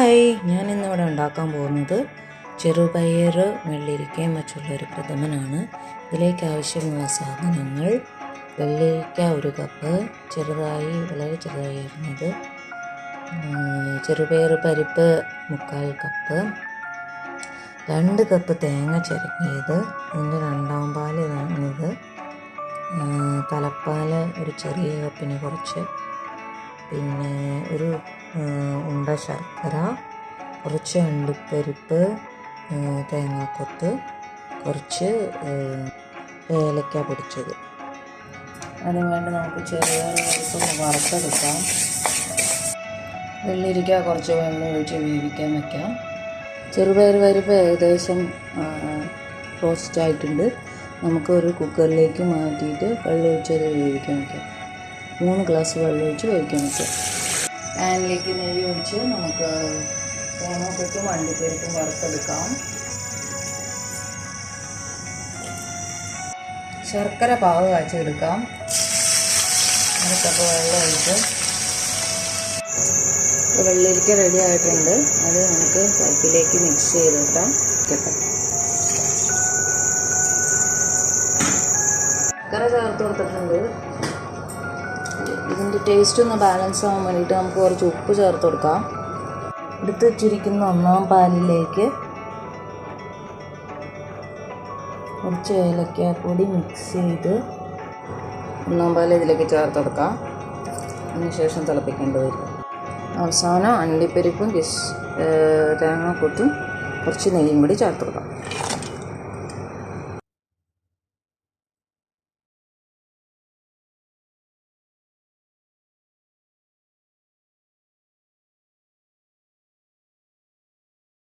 Hi, ഞാൻ ഇന്നിവിടെ ഉണ്ടാക്കാൻ പോകുന്നത് ചെറുപയർ വെള്ളരിക്കയും മറ്റുള്ളൊരു പ്രഥമനാണ്. ഇതിലേക്ക് ആവശ്യമുള്ള സാധനങ്ങൾ: വെള്ളരിക്ക 1 കപ്പ്, വളരെ ചെറുതായി അരിഞ്ഞത്, ചെറുപയർ പരിപ്പ് 3/4 കപ്പ്, 2 കപ്പ് തേങ്ങ ചിരകിയത്, ഇതിൻ്റെ 2ാം പാൽ ഇതാണിത്, തലപ്പാൽ ഒരു ചെറിയ കപ്പിന് കുറച്ച്, പിന്നെ ഒരു ഉണ്ട ശർക്കര, കുറച്ച് അണ്ടിപ്പരിപ്പ്, തേങ്ങാക്കൊത്ത്, കുറച്ച് ഏലക്ക പൊടിച്ചത്. അതിന് വേണ്ടി നമുക്ക് ചെറുപയർ പരിപ്പ് വറുത്തെടുക്കാം. വെള്ളരിക്ക കുറച്ച് വെള്ളം ഒഴിച്ച് വേവിക്കാൻ വയ്ക്കാം. ചെറുപയർ പരിപ്പ് ഏകദേശം റോസ്റ്റ് ആയിട്ടുണ്ട്. നമുക്ക് ഒരു കുക്കറിലേക്ക് മാറ്റിയിട്ട് വെള്ളം ഒഴിച്ചത് വേവിക്കാൻ വയ്ക്കാം. 3 ഗ്ലാസ് വെള്ളം ഒഴിച്ച് വേവിക്കാൻ വയ്ക്കാം. പാനിലേക്ക് നെയ്യ് ഒഴിച്ച് നമുക്ക് തേങ്ങാക്കൊത്തും അണ്ടിപ്പരിപ്പും വറുത്തെടുക്കാം. ശർക്കര പാവ് കാച്ചെടുക്കാം. 1 കപ്പ് വെള്ളം ഒഴിച്ച് വെള്ളരിക്ക റെഡി ആയിട്ടുണ്ട്. അത് നമുക്ക് പരിപ്പിലേക്ക് മിക്സ് ചെയ്തിട്ടാം കേട്ടോ. ശർക്കര ചേർത്ത് കൊടുത്തിട്ടുണ്ട്. ഇതിൻ്റെ ടേസ്റ്റ് ഒന്ന് ബാലൻസ് ആവാൻ വേണ്ടിയിട്ട് നമുക്ക് കുറച്ച് ഉപ്പ് ചേർത്ത് കൊടുക്കാം. എടുത്ത് വെച്ചിരിക്കുന്ന 1ാം പാലിലേക്ക് കുറച്ച് ഏലക്കാപ്പൊടി മിക്സ് ചെയ്ത് 1ാം പാൽ ഇതിലേക്ക് ചേർത്ത് കൊടുക്കാം. അതിനുശേഷം തിളപ്പിക്കേണ്ടി വരും. അവസാനം അണ്ടിപ്പരിപ്പും തേങ്ങാക്കൊത്തും കുറച്ച് നെയ്യും കൂടി ചേർത്ത് കൊടുക്കാം.